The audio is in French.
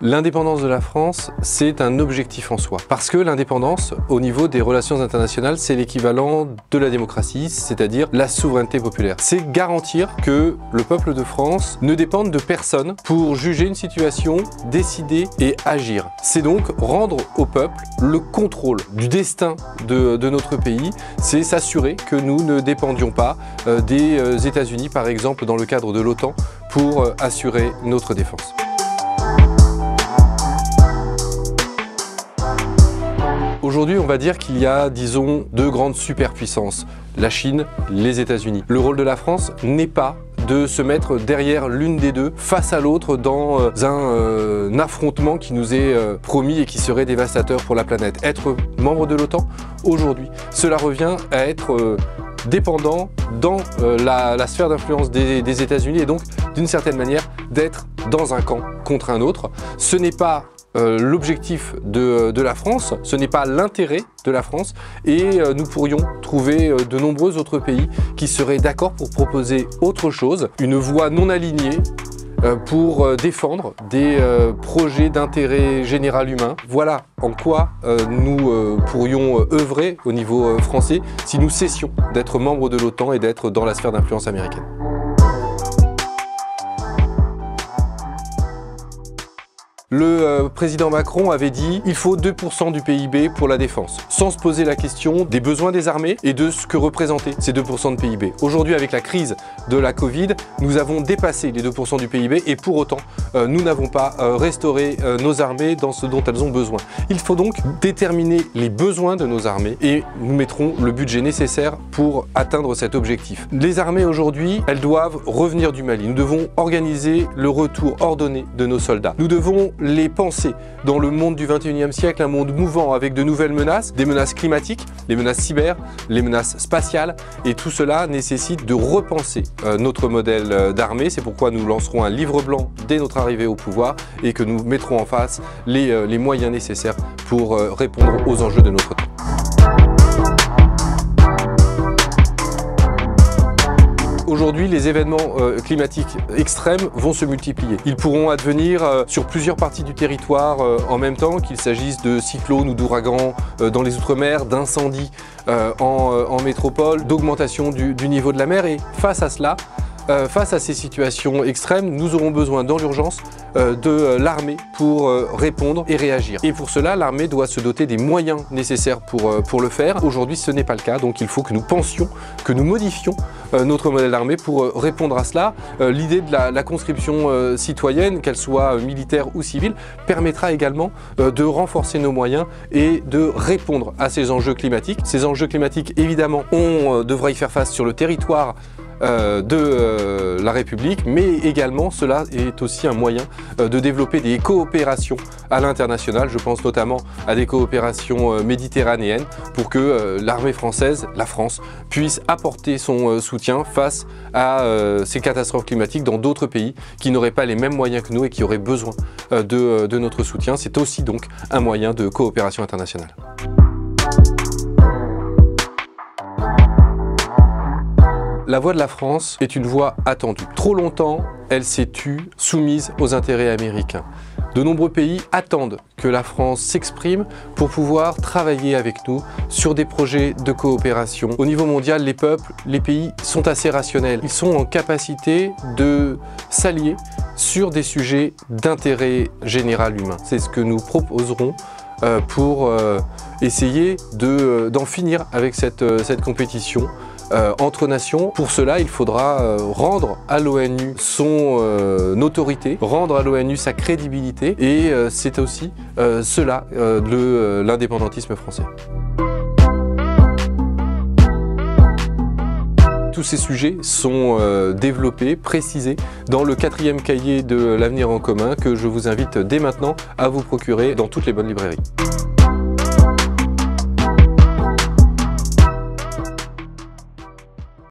L'indépendance de la France, c'est un objectif en soi. Parce que l'indépendance, au niveau des relations internationales, c'est l'équivalent de la démocratie, c'est-à-dire la souveraineté populaire. C'est garantir que le peuple de France ne dépende de personne pour juger une situation, décider et agir. C'est donc rendre au peuple le contrôle du destin de notre pays. C'est s'assurer que nous ne dépendions pas des États-Unis, par exemple, dans le cadre de l'OTAN, pour assurer notre défense. Aujourd'hui, on va dire qu'il y a, disons, deux grandes superpuissances, la Chine, les États-Unis. Le rôle de la France n'est pas de se mettre derrière l'une des deux, face à l'autre, dans un affrontement qui nous est promis et qui serait dévastateur pour la planète. Être membre de l'OTAN, aujourd'hui, cela revient à être dépendant dans la sphère d'influence des États-Unis et donc, d'une certaine manière, d'être dans un camp contre un autre. Ce n'est pas l'objectif de la France, ce n'est pas l'intérêt de la France et nous pourrions trouver de nombreux autres pays qui seraient d'accord pour proposer autre chose, une voie non alignée pour défendre des projets d'intérêt général humain. Voilà en quoi nous pourrions œuvrer au niveau français si nous cessions d'être membres de l'OTAN et d'être dans la sphère d'influence américaine. Le président Macron avait dit il faut 2% du PIB pour la défense, sans se poser la question des besoins des armées et de ce que représentaient ces 2% de PIB. Aujourd'hui, avec la crise de la Covid, nous avons dépassé les 2% du PIB et pour autant, nous n'avons pas restauré nos armées dans ce dont elles ont besoin. Il faut donc déterminer les besoins de nos armées et nous mettrons le budget nécessaire pour atteindre cet objectif. Les armées aujourd'hui, elles doivent revenir du Mali. Nous devons organiser le retour ordonné de nos soldats. Nous devons les penser dans le monde du 21e siècle, un monde mouvant avec de nouvelles menaces, des menaces climatiques, les menaces cyber, les menaces spatiales et tout cela nécessite de repenser notre modèle d'armée. C'est pourquoi nous lancerons un livre blanc dès notre arrivée au pouvoir et que nous mettrons en face les moyens nécessaires pour répondre aux enjeux de notre temps. Aujourd'hui, les événements climatiques extrêmes vont se multiplier. Ils pourront advenir sur plusieurs parties du territoire en même temps, qu'il s'agisse de cyclones ou d'ouragans dans les outre-mer, d'incendies en métropole, d'augmentation du niveau de la mer. Et face à cela, face à ces situations extrêmes, nous aurons besoin dans l'urgence de l'armée pour répondre et réagir. Et pour cela, l'armée doit se doter des moyens nécessaires pour le faire. Aujourd'hui, ce n'est pas le cas, donc il faut que nous pensions, que nous modifions notre modèle d'armée pour répondre à cela. L'idée de la conscription citoyenne, qu'elle soit militaire ou civile, permettra également de renforcer nos moyens et de répondre à ces enjeux climatiques. Ces enjeux climatiques, évidemment, on devra y faire face sur le territoire de la République, mais également cela est aussi un moyen de développer des coopérations à l'international. Je pense notamment à des coopérations méditerranéennes pour que l'armée française, la France, puisse apporter son soutien face à ces catastrophes climatiques dans d'autres pays qui n'auraient pas les mêmes moyens que nous et qui auraient besoin de notre soutien. C'est aussi donc un moyen de coopération internationale. La voix de la France est une voix attendue. Trop longtemps, elle s'est tue, soumise aux intérêts américains. De nombreux pays attendent que la France s'exprime pour pouvoir travailler avec nous sur des projets de coopération. Au niveau mondial, les peuples, les pays sont assez rationnels. Ils sont en capacité de s'allier sur des sujets d'intérêt général humain. C'est ce que nous proposerons pour essayer d'en finir avec cette compétition entre nations. Pour cela, il faudra rendre à l'ONU son autorité, rendre à l'ONU sa crédibilité et c'est aussi cela l'indépendantisme français. Tous ces sujets sont développés, précisés dans le 4e cahier de l'avenir en commun que je vous invite dès maintenant à vous procurer dans toutes les bonnes librairies.